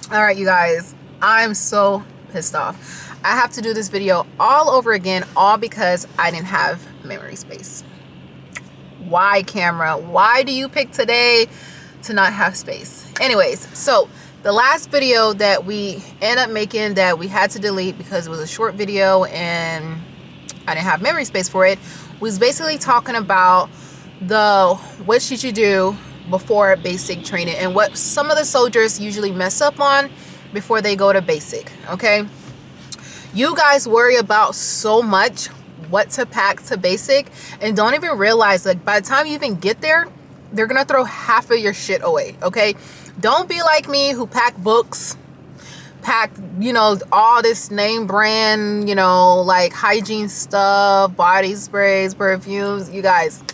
All right, you guys, I'm so pissed off. I have to do this video all over again, all because I didn't have memory space. Why, camera? Why do you pick today to not have space? Anyways, so the last video that we ended up making that we had to delete because it was a short video and I didn't have memory space for it was basically talking about what should you do before basic training and what some of the soldiers usually mess up on before they go to basic. Okay, you guys worry about so much what to pack to basic and don't even realize that by the time you even get there, they're gonna throw half of your shit away. Okay, don't be like me who pack books, pack, all this name brand, like hygiene stuff, body sprays, perfumes. You guys,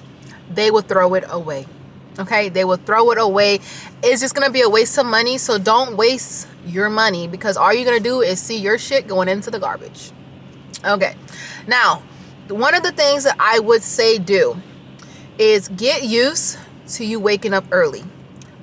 they will throw it away. Okay, they will throw it away. It's just gonna be a waste of money. So don't waste your money because all you're gonna do is see your shit going into the garbage. Okay, now one of the things that I would say do is get used to you waking up early.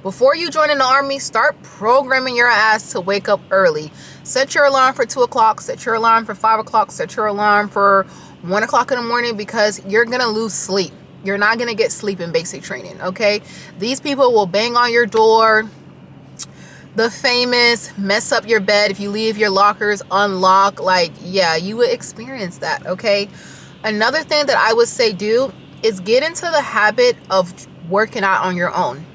Before you join in the army, start programming your ass to wake up early. Set your alarm for 2 o'clock, set your alarm for 5 o'clock, set your alarm for 1 o'clock in the morning because you're gonna lose sleep. You're not going to get sleep in basic training, okay? These people will bang on your door. The famous mess up your bed if you leave your lockers unlocked. Like, yeah, you would experience that, okay? Another thing that I would say do is get into the habit of working out on your own.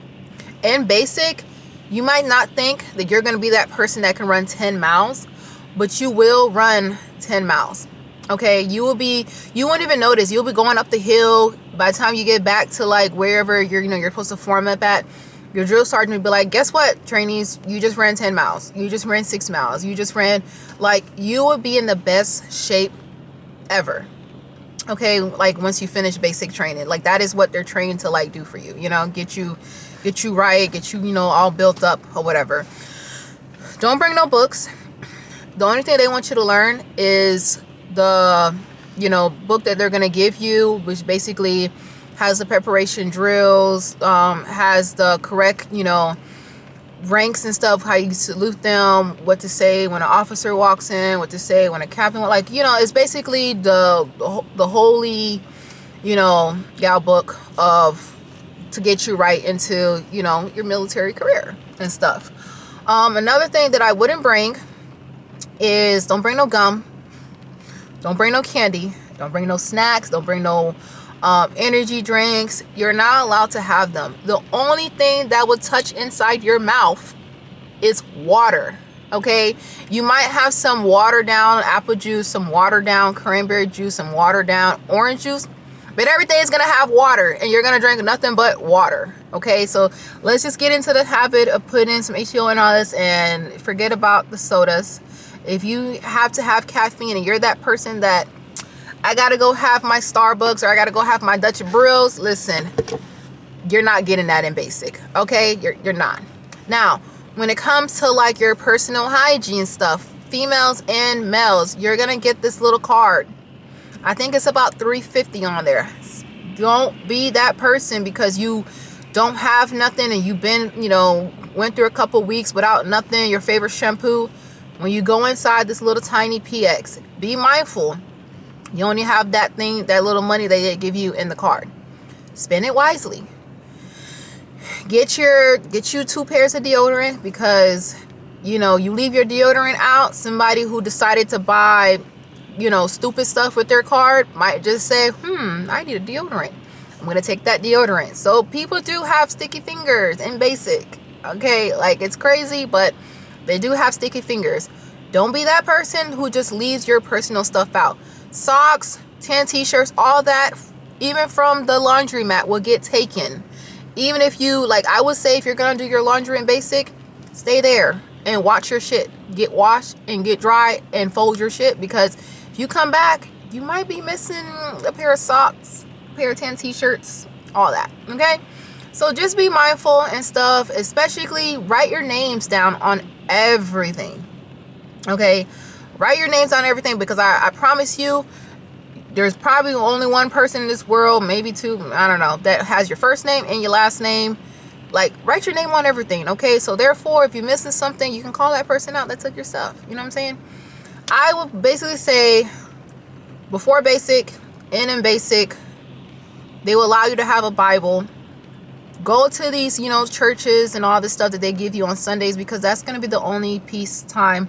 In basic, you might not think that you're going to be that person that can run 10 miles, but you will run 10 miles. Okay, you won't even notice. You'll be going up the hill. By the time you get back to like wherever you're supposed to form up at, your drill sergeant will be like, guess what, trainees, you just ran 10 miles. You just ran 6 miles. You just ran, like, you will be in the best shape ever. Okay, like once you finish basic training, like that is what they're trained to like do for you, get you right, get you, all built up or whatever. Don't bring no books. The only thing they want you to learn is the book that they're going to give you, which basically has the preparation drills, has the correct ranks and stuff, how you salute them, what to say when an officer walks in, what to say when a captain, like, it's basically the holy gal book of to get you right into your military career and stuff. Another thing that I wouldn't bring is don't bring no gum. Don't bring no candy. Don't bring no snacks. Don't bring no energy drinks. You're not allowed to have them. The only thing that will touch inside your mouth is water. Okay? You might have some watered down apple juice, some watered down cranberry juice, some watered down orange juice. But everything is going to have water and you're going to drink nothing but water. Okay? So let's just get into the habit of putting some H2O in all this and forget about the sodas. If you have to have caffeine and you're that person that I gotta go have my Starbucks or I gotta go have my Dutch Brills, listen, you're not getting that in basic. Okay, you're not. Now, when it comes to like your personal hygiene stuff, females and males, you're gonna get this little card. I think it's about $3.50 on there. Don't be that person because you don't have nothing and you've been, went through a couple weeks without nothing, your favorite shampoo. When you go inside this little tiny PX, be mindful. You only have that little money that they give you in the card. Spend it wisely. Get you 2 pairs of deodorant because, you leave your deodorant out. Somebody who decided to buy, stupid stuff with their card might just say, I need a deodorant. I'm going to take that deodorant. So people do have sticky fingers in basic. Okay, like it's crazy, but they do have sticky fingers. Don't be that person who just leaves your personal stuff out. Socks, tan t-shirts, all that, even from the laundromat, will get taken. Even if you, like, I would say if you're going to do your laundry in basic, stay there and watch your shit. Get washed and get dry and fold your shit because if you come back, you might be missing a pair of socks, a pair of tan t-shirts, all that. Okay? So just be mindful and stuff, especially write your names down on everything. Okay? Write your names on everything because I promise you, there's probably only one person in this world, maybe two, I don't know, that has your first name and your last name. Like, write your name on everything, okay? So therefore, if you're missing something, you can call that person out that took your stuff. You know what I'm saying? I would basically say before basic and in basic, they will allow you to have a Bible. Go to these, you know, churches and all this stuff that they give you on Sundays, because that's going to be the only peace time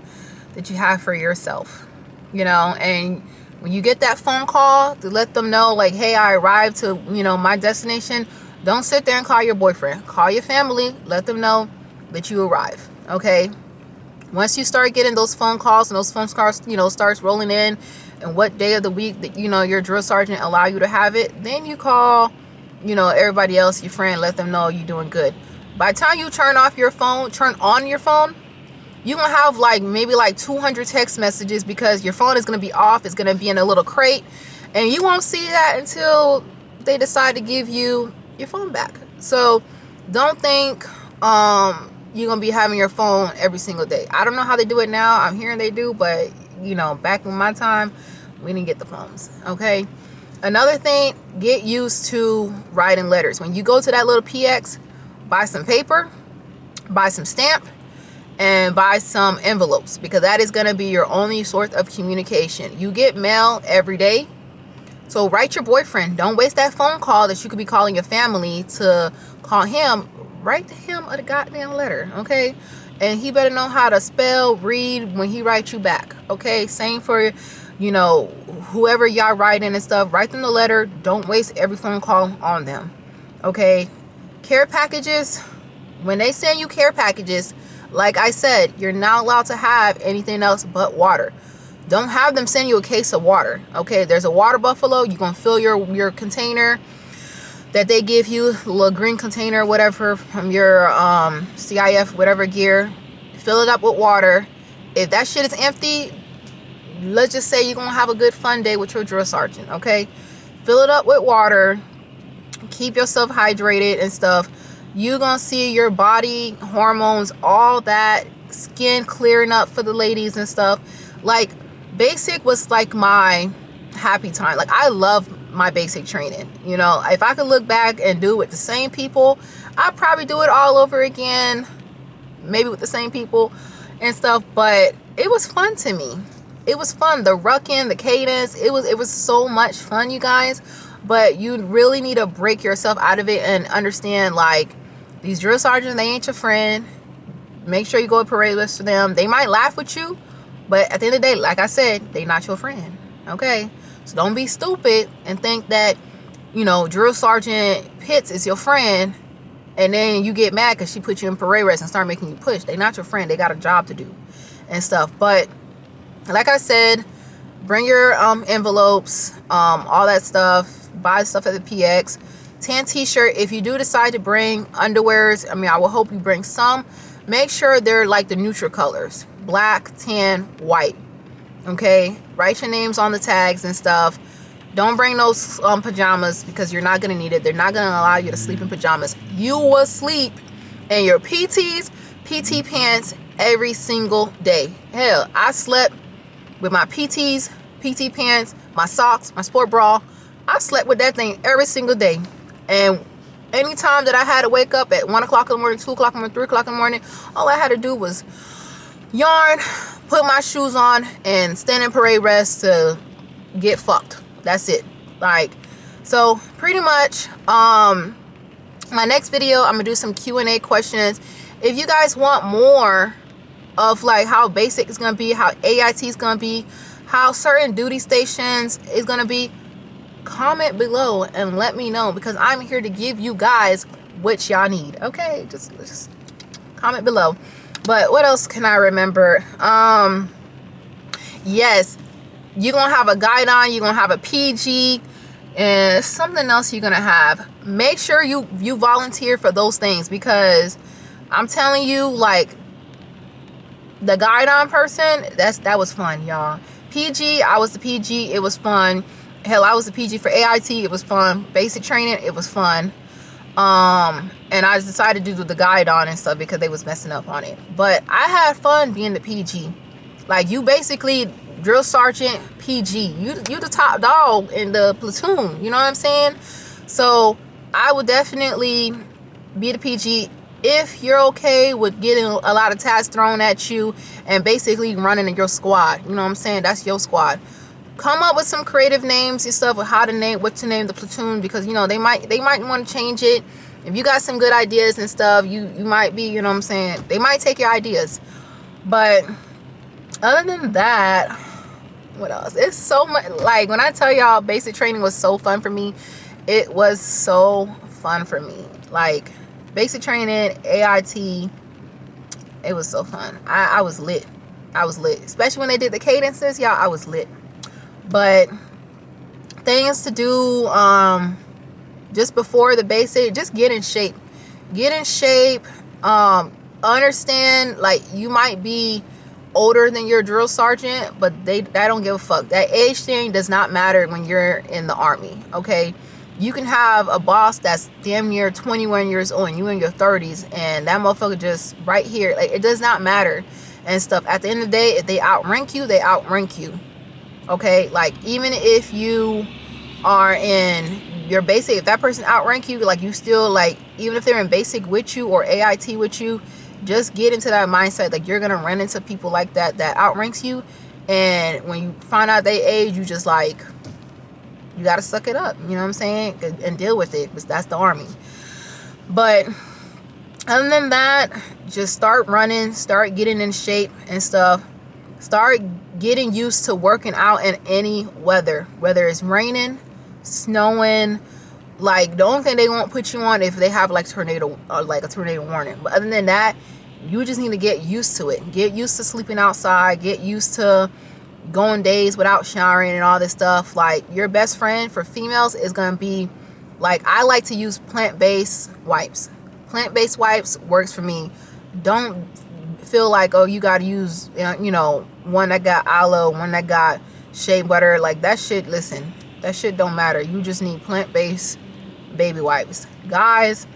that you have for yourself, you know. And when you get that phone call to let them know, like, hey, I arrived to, you know, my destination, don't sit there and call your boyfriend. Call your family. Let them know that you arrived, okay? Once you start getting those phone calls and those phone calls, you know, starts rolling in, and what day of the week that, you know, your drill sergeant allow you to have it, then you call, you know, everybody else, your friend, let them know you're doing good. By the time you turn on your phone, you're gonna have like maybe like 200 text messages, because your phone is gonna be off. It's gonna be in a little crate, and you won't see that until they decide to give you your phone back. So don't think you're gonna be having your phone every single day. I don't know how they do it now. I'm hearing they do, but you know, back in my time, we didn't get the phones. Okay. Another thing, get used to writing letters. When you go to that little PX, buy some paper, buy some stamp, and buy some envelopes, because that is going to be your only source of communication. You get mail every day, so write your boyfriend. Don't waste that phone call that you could be calling your family to call him. Write him a goddamn letter, okay? And he better know how to spell, read when he writes you back, okay? Same for, you know, whoever y'all writing and stuff. Write them the letter. Don't waste every phone call on them, okay? Care packages, when they send you care packages, like I said, you're not allowed to have anything else but water. Don't have them send you a case of water, okay? There's a water buffalo. You're going to fill your container that they give you, a little green container, whatever, from your CIF, whatever gear. Fill it up with water. If that shit is empty, let's just say you're going to have a good fun day with your drill sergeant, okay? Fill it up with water. Keep yourself hydrated and stuff. You're going to see your body, hormones, all that, skin clearing up for the ladies and stuff. Like, basic was like my happy time. Like, I love my basic training. You know, if I could look back and do it with the same people, I'd probably do it all over again, maybe with the same people and stuff. But it was fun to me. It was fun. The rucking, the cadence, it was so much fun, you guys. But you really need to break yourself out of it and understand, like, these drill sergeants, they ain't your friend. Make sure you go to parade list for them. They might laugh with you, but at the end of the day, like I said, they not your friend, okay? So don't be stupid and think that, you know, Drill Sergeant Pitts is your friend, and then you get mad because she put you in parade rest and start making you push. They not your friend. They got a job to do and stuff. But like I said, bring your envelopes, all that stuff. Buy stuff at the PX. Tan t-shirt. If you do decide to bring underwears, I mean, I will hope you bring some. Make sure they're like the neutral colors: black, tan, white. Okay, write your names on the tags and stuff. Don't bring those pajamas, because you're not gonna need it. They're not gonna allow you to sleep in pajamas. You will sleep in your PT pants every single day. Hell, I slept with my PT pants, my socks, my sport bra. I slept with that thing every single day. And anytime that I had to wake up at 1 o'clock in the morning, 2 o'clock in the morning, 3 o'clock in the morning, all I had to do was yarn, put my shoes on, and stand in parade rest to get fucked. That's it. Like, so pretty much, my next video, I'm gonna do some Q&A questions. If you guys want more of like how basic is gonna be, how AIT is gonna be, how certain duty stations is gonna be, comment below and let me know, because I'm here to give you guys what y'all need. Okay, just comment below. But what else can I remember? Yes, you're gonna have a guide on, you're gonna have a PG, and something else you're gonna have. Make sure you volunteer for those things, because I'm telling you, like, the guide on person, that was fun, y'all. PG, I was the PG, it was fun. Hell, I was the PG for AIT, it was fun. Basic training, it was fun. And I decided to do the guide on and stuff because they was messing up on it. But I had fun being the PG. Like, you basically drill sergeant PG. You the top dog in the platoon. You know what I'm saying? So I would definitely be the PG. if you're okay with getting a lot of tasks thrown at you and basically running your squad, you know what I'm saying? That's your squad. Come up with some creative names and stuff with how to name, what to name the platoon, because you know they might want to change it. If you got some good ideas and stuff, you might be, you know what I'm saying, they might take your ideas. But other than that, what else? It's so much. Like, when I tell y'all basic training was so fun for me, it was so fun for me. Like, basic training, AIT, it was so fun. I was lit. I was lit, especially when they did the cadences, y'all. I was lit. But things to do just before the basic, just get in shape. Get in shape. Understand, like, you might be older than your drill sergeant, but they don't give a fuck. That age thing does not matter when you're in the Army, okay? You can have a boss that's damn near 21 years old and you in your 30s, and that motherfucker just right here. Like, it does not matter and stuff. At the end of the day, if they outrank you, they outrank you, okay? Like, even if you are in your basic, if that person outrank you, like, you still, like, even if they're in basic with you or AIT with you, just get into that mindset. Like, you're gonna run into people like that outranks you, and when you find out they age, you just, like, you gotta suck it up, you know what I'm saying, and deal with it, because that's the Army. But other than that, just start running, start getting in shape and stuff. Start getting used to working out in any weather, whether it's raining, snowing. Like, the only thing they won't put you on if they have like tornado or like a tornado warning. But other than that, you just need to get used to it. Get used to sleeping outside. Get used to going days without showering and all this stuff. Like, your best friend for females is gonna be, like, I like to use plant-based wipes. Plant-based wipes works for me. Don't feel like, oh, you gotta use, you know, one that got aloe, one that got shea butter. Like, that shit, listen, that shit don't matter. You just need plant-based baby wipes. Guys,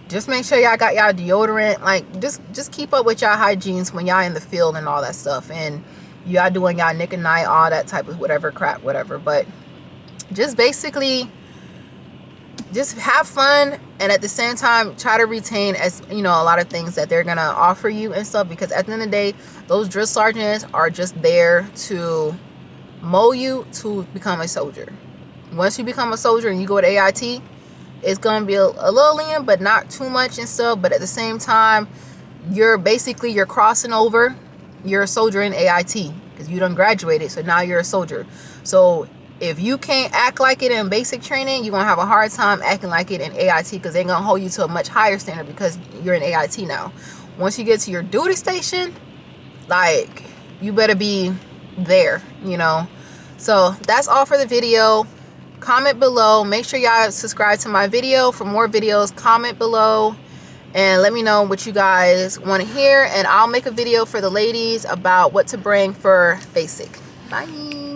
just make sure y'all got y'all deodorant. Like, just keep up with y'all hygienes when y'all in the field and all that stuff, and y'all doing y'all nick and night, all that type of whatever crap, whatever. But just basically just have fun, and at the same time try to retain, as you know, a lot of things that they're gonna offer you and stuff, because at the end of the day, those drill sergeants are just there to mold you to become a soldier. Once you become a soldier and you go to AIT, it's gonna be a little lenient, but not too much and stuff. But at the same time, you're crossing over. You're a soldier in AIT because you done graduated, so now you're a soldier. So if you can't act like it in basic training, you're gonna have a hard time acting like it in AIT, because they're gonna hold you to a much higher standard because you're in AIT now. Once you get to your duty station, like, you better be there, you know. So that's all for the video. Comment below. Make sure y'all subscribe to my video for more videos. Comment below and let me know what you guys want to hear, and I'll make a video for the ladies about what to bring for basic. Bye.